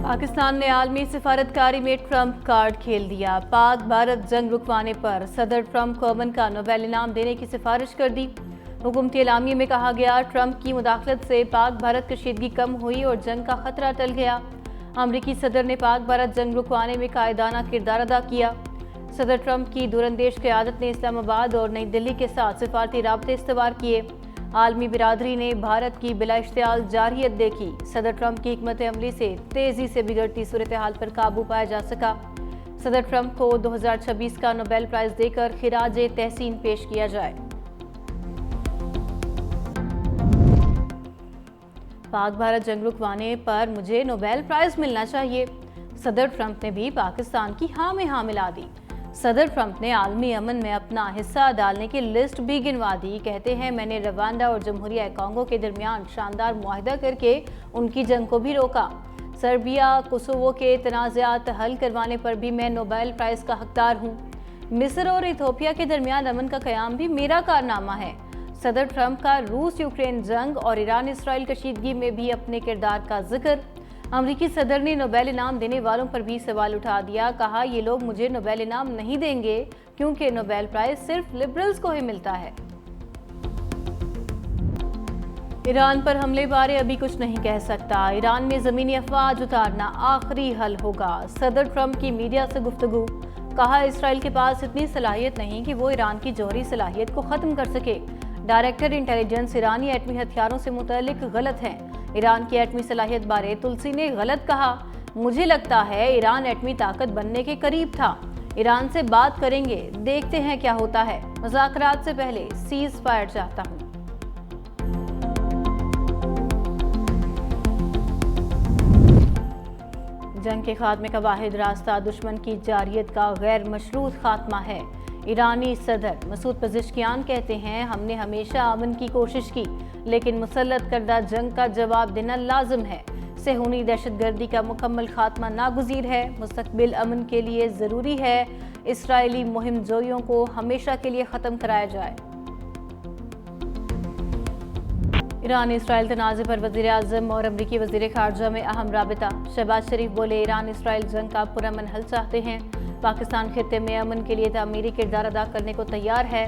पाकिस्तान ने आलमी सिफारतकारी में ट्रंप कार्ड खेल दिया। पाक भारत जंग रुकवाने पर सदर ट्रंप को अमन का नोबेल इनाम देने की सिफारिश कर दी। हुकूमती एलामिये में कहा गया, ट्रंप की मुदाखलत से पाक भारत कशीदगी कम हुई और जंग का खतरा टल गया। अमरीकी सदर ने पाक भारत जंग रुकवाने में कायदाना किरदार अदा किया। सदर ट्रंप की दूरंदेश क़यादत ने इस्लामाबाद और नई दिल्ली के साथ सिफारती राब्ते इस्तवार किए। आलमी बिरादरी ने भारत की बिला इश्तियाल जारहियत देखी। सदर ट्रंप की हिकमत अमली से तेजी से बिगड़ती सूरत हाल पर काबू पाया जा सका। सदर ट्रंप को 2026 का नोबेल प्राइज देकर खिराज तहसीन पेश किया जाए। पाक भारत जंग रुकवाने पर मुझे नोबेल प्राइज मिलना चाहिए। सदर ट्रंप ने भी पाकिस्तान की हाँ में हाँ मिला दी। सदर ट्रंप ने आलमी अमन में अपना हिस्सा डालने की लिस्ट भी गिनवा दी। कहते हैं, मैंने रवांडा और जमहूरिया कांगो के दरमियान शानदार मुआहिदा करके उनकी जंग को भी रोका। सर्बिया कोसोवो के तनाज़ात हल करवाने पर भी मैं नोबेल प्राइज का हकदार हूँ। मिस्र और इथियोपिया के दरमियान अमन का क़याम भी मेरा कारनामा है। सदर ट्रंप का रूस यूक्रेन जंग और ईरान इसराइल कशीदगी में भी अपने किरदार का जिक्र। अमरीकी सदर ने नोबेल इनाम देने वालों पर भी सवाल उठा दिया। कहा, ये लोग मुझे नोबेल इनाम नहीं देंगे क्योंकि नोबेल प्राइज सिर्फ लिबरल्स को ही मिलता है। ईरान पर हमले बारे अभी कुछ नहीं कह सकता। ईरान में ज़मीनी अफवाज उतारना आखिरी हल होगा। सदर ट्रंप की मीडिया से गुफ्तगू। कहा, इसराइल के पास इतनी सलाहियत नहीं कि वो ईरान की जौहरी सलाहियत को ख़त्म कर सके। डायरेक्टर इंटेलिजेंस ईरानी एटमी हथियारों से मुतल्लिक गलत हैं। ईरान की एटमी सलाहियत बारे तुलसी ने गलत कहा। मुझे लगता है ईरान एटमी ताकत बनने के करीब था। ईरान से बात करेंगे, देखते हैं क्या होता है। मुज़ाकरात से पहले सीज फायर चाहता हूँ। जंग के खात्मे का वाहिद रास्ता दुश्मन की जारियत का गैर मशरूत खात्मा है। ईरानी सदर मसूद पज़ेश्कियान कहते हैं, हमने हमेशा अमन की कोशिश की, लेकिन मुसल्लत करदा जंग का जवाब देना लाजिम है। सेहूनी दहशतगर्दी का मुकम्मल खात्मा नागुज़ीर है। मुस्तक़बिल अमन के लिए ज़रूरी है इसराइली मुहिम जोइयों को हमेशा के लिए ख़त्म कराया जाए। ईरान इसराइल तनाज़े पर वज़ीर आज़म और अमरीकी वज़ीर ख़ारजा में अहम राबिता। शहबाज शरीफ बोले, ईरान इसराइल जंग का पुरअमन हल चाहते हैं। पाकिस्तान खित्ते में अमन के लिए तामीरी किरदार अदा करने को तैयार है।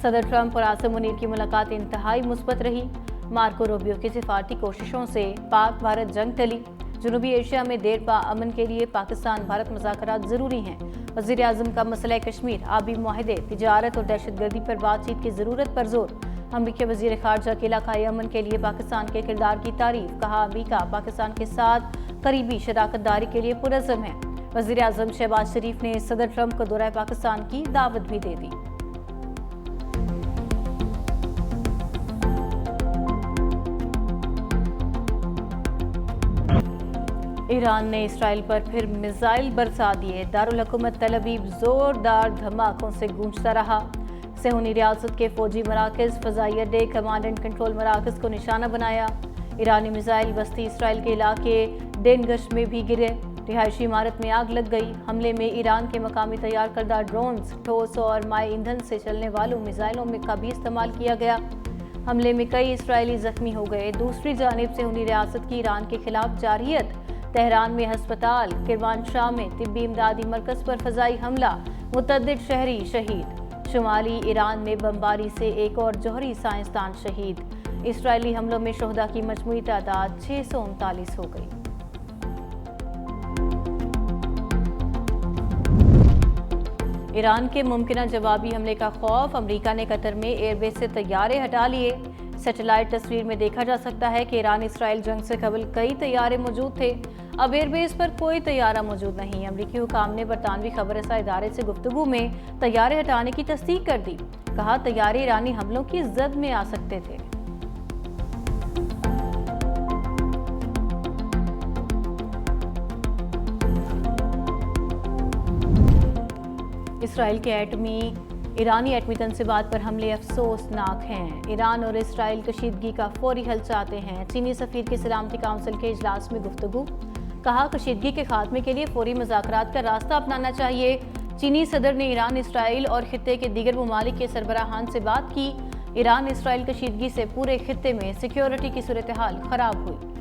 सदर ट्रंप और आसिम मुनीर की मुलाकात इंतहाई मुस्बत रही। मार्को रूबियो की सिफारती कोशिशों से पाक भारत जंग टली। जनूबी एशिया में देर पा अमन के लिए पाकिस्तान भारत मुज़ाकरात ज़रूरी हैं। वज़ीर आज़म का मसला कश्मीर, आबी मुआहिदे, तिजारत और दहशतगर्दी पर बातचीत की ज़रूरत पर जोर। अमरीकी वज़ीर ख़ारजा के इलाक़ाई अमन के लिए पाकिस्तान के किरदार की तारीफ। कहा, अमरीका पाकिस्तान के साथ करीबी शराकत दारी के लिए पुरज़्म है। वज़ीर आज़म शहबाज शरीफ ने सदर ट्रंप को दौरा पाकिस्तान की दावत भी दे दी। ईरान ने इसराइल पर फिर मिसाइल बरसा दिए। दारुल हुकूमत तल अवीव जोरदार धमाकों से गूंजता रहा। सेहूनी रियासत के फौजी मराकज़, फ़ज़ाई अड्डे, कमांड एंड कंट्रोल मराकज़ को निशाना बनाया। ईरानी मिसाइल बस्ती इसराइल के इलाके डेनगश में भी गिरे। रिहायशी इमारत में आग लग गई। हमले में ईरान के मकामी तैयार करदा ड्रोन्स, ठोस और माए ईंधन से चलने वालों मिसाइलों में का भी इस्तेमाल किया गया। हमले में कई इसराइली जख्मी हो गए। दूसरी जानिब सेहूनी रियासत की ईरान के खिलाफ जारहियत। तेहरान में हस्पताल, किरमानशाह में तिब्बी इमदादी मरकज़ पर फ़ज़ाई हमला, मुतअद्दिद शहरी शहीद। शुमाली ईरान में बमबारी से एक और जौहरी साइंसदान शहीद। इसराइली हमलों में शोहदा की मजमूई तादाद 639 हो गई। ईरान के मुमकिन जवाबी हमले का खौफ। अमरीका ने कतर में एयरबेस से तैयारे हटा लिए। सैटेलाइट तस्वीर में देखा जा सकता है कि ईरान इसराइल जंग से कबल कई तैयारे मौजूद थे। अब एयरबेस पर कोई तैयारा मौजूद नहीं। अमरीकी हुकाम ने बरतानवी खबर रसा इदारे से गुफ्तगू में तैयारे हटाने की तस्दीक कर दी। कहा, तैयारे ईरानी हमलों की जद में आ सकते थे। इसराइल के ईरानी एटमी तनसीबात पर हमले अफसोसनाक हैं। ईरान और इसराइल कशीदगी का फौरी हल चाहते हैं। चीनी सफीर की सलामती काउंसिल के इजलास में गुफ्तगू। कहा, कशीदगी के खात्मे के लिए फौरी मुज़ाकरात का रास्ता अपनाना चाहिए। चीनी सदर ने ईरान, इसराइल और खित्ते के दीगर ममालिक के सरबराहान से बात की। ईरान इसराइल कशीदगी से पूरे खित्ते में सिक्योरिटी की सूरत हाल खराब हुई।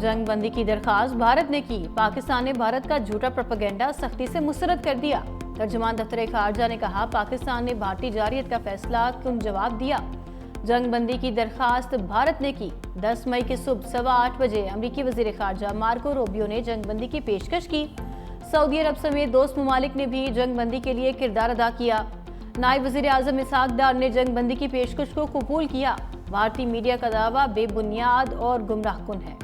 जंग बंदी की दरखास्त भारत ने की, पाकिस्तान ने भारत का झूठा प्रोपेगेंडा सख्ती से मुस्तरद कर दिया। तर्जुमान दफ्तर खारजा ने कहा, पाकिस्तान ने भारतीय जारियत का फैसला क्यों जवाब दिया। जंग बंदी की दरखास्त भारत ने की। 10 मई की सुबह 8:15 बजे अमरीकी वजीर खारजा मार्को रूबियो ने जंग बंदी की पेशकश की। सऊदी अरब समेत दोस्त ममालिक ने भी जंग बंदी के लिए किरदार अदा किया। नायब वजीर आजम इसहाक डार ने जंग बंदी की पेशकश को कबूल किया। भारतीय मीडिया का दावा बेबुनियाद और गुमराहकुन है।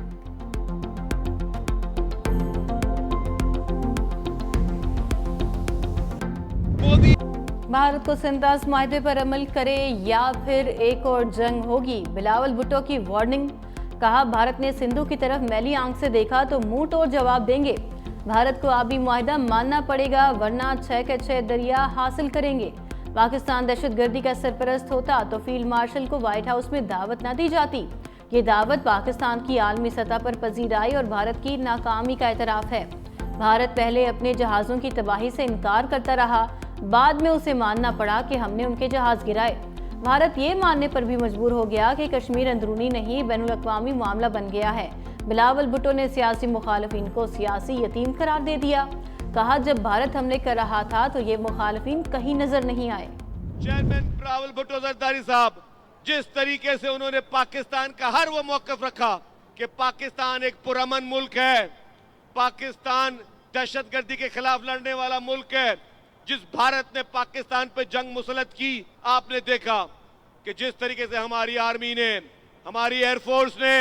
भारत को सिंधास माहदे पर अमल करे या फिर एक और जंग होगी, बिलावल भुट्टो की वार्निंग। कहा, भारत ने सिंधु की तरफ मैली आंख से देखा तो मुंह तोड़ जवाब देंगे। भारत को आबी मुआहदा मानना पड़ेगा, वरना 6 के 6 दरिया हासिल करेंगे। पाकिस्तान दहशतगर्दी का सरपरस्त होता तो फील्ड मार्शल को व्हाइट हाउस में दावत न दी जाती। ये दावत पाकिस्तान की आलमी सतह पर पजीराई और भारत की नाकामी का एतराफ़ है। भारत पहले अपने जहाज़ों की तबाही से इनकार करता रहा, बाद में उसे मानना पड़ा कि हमने उनके जहाज़ गिराए। भारत ये मानने पर भी मजबूर हो गया कि कश्मीर अंदरूनी नहीं बैनुल-अक़वामी मामला बन गया है। बिलावल भुट्टो ने सियासी मुखालिफिन को सियासी यतीम करार दे दिया। कहा, जब भारत हमले कर रहा था तो ये मुखालिफिन कहीं नजर नहीं आए। चेयरमैन बिलावल भुट्टो ज़रदारी साहब, जिस तरीके से उन्होंने पाकिस्तान का हर वो मौक़िफ़ रखा कि पाकिस्तान एक पुरअमन मुल्क है, पाकिस्तान दहशतगर्दी के खिलाफ लड़ने वाला मुल्क है, जिस भारत ने पाकिस्तान पे जंग मुसलत की, आपने देखा कि जिस तरीके से हमारी आर्मी ने, हमारी एयरफोर्स ने,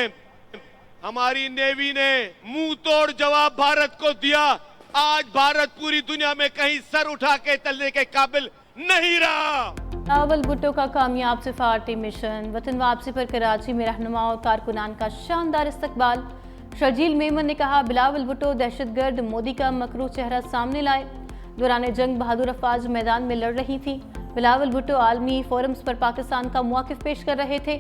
हमारी नेवी ने मुंह तोड़ जवाब भारत को दिया। आज भारत पूरी दुनिया में कहीं सर उठा के चलने के काबिल नहीं रहा। बिलावल भुट्टो का कामयाब सिफारती मिशन, वतन वापसी पर कराची में रहनुमा और कारकुनान का शानदार इस्तकबाल। शर्जील मेमन ने कहा, बिलावल भुट्टो दहशतगर्द मोदी का मकरूह चेहरा सामने लाए। दौरान जंग बहादुर अफवाज मैदान में लड़ रही थी। बिलावल भुट्टो आलमी फोरम्स पर पाकिस्तान का मौक़िफ़ पेश कर रहे थे।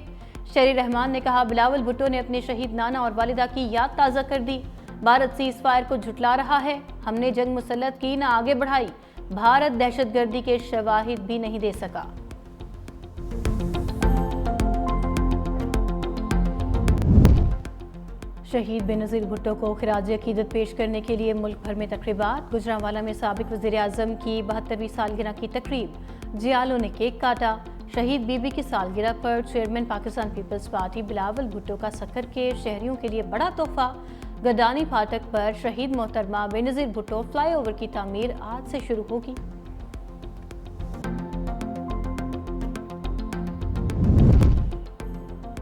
शहरी रहमान ने कहा, बिलावल भुट्टो ने अपने शहीद नाना और वालिदा की याद ताज़ा कर दी। भारत सीज़ फायर को झुटला रहा है, हमने जंग मुसल्लत की न आगे बढ़ाई। भारत दहशतगर्दी के शवाहिद भी नहीं दे सका। शहीद बेनज़ीर भुट्टो को खिराज अकीदत पेश करने के लिए मुल्क भर में तकरीबात। गुजरांवाला में साबिक वज़ीर आज़म की 72वीं सालगिरह की तकरीब, जियालों ने केक काटा। शहीद बीबी की सालगिरह पर chairman Pakistan Peoples Party Bilawal Bhutto का सक्कर के शहरियों के लिए बड़ा तोहफा। गडानी फाटक पर शहीद मोहतरमा बेनज़ीर भुट्टो फ्लाईओवर की तामीर आज से शुरू होगी।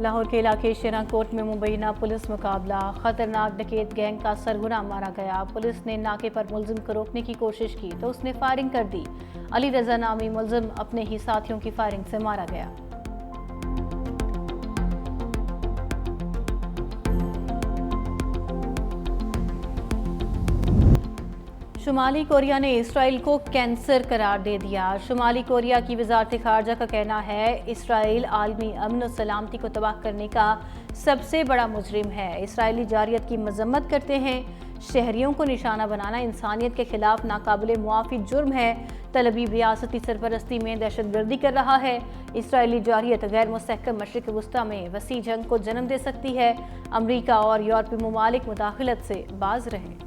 लाहौर के इलाके शेरा कोट में मुबैना पुलिस मुकाबला, खतरनाक डकैत गैंग का सरगना मारा गया। पुलिस ने नाके पर मुलजिम को रोकने की कोशिश की तो उसने फायरिंग कर दी। अली रजा नामी मुलजिम अपने ही साथियों की फायरिंग से मारा गया। शुमाली कोरिया ने इसराइल को कैंसर करार दे दिया। शुमाली कोरिया की वजारत खारजा का कहना है, इसराइल आलमी अमन और सलामती को तबाह करने का सबसे बड़ा मुजरिम है। इसराइली जारियत की मजम्मत करते हैं। शहरियों को निशाना बनाना इंसानियत के खिलाफ नाकाबिले मुआफ़ी जुर्म है। तलबीब रियासती सरपरस्ती में दहशतगर्दी कर रहा है। इसराइली जारियत गैर मुस्तहकम मशरिक़ वस्ता में वसी जंग को जन्म दे सकती है। अमरीका और यूरोपीय ममालिक मुदाखलत से बाज रहे।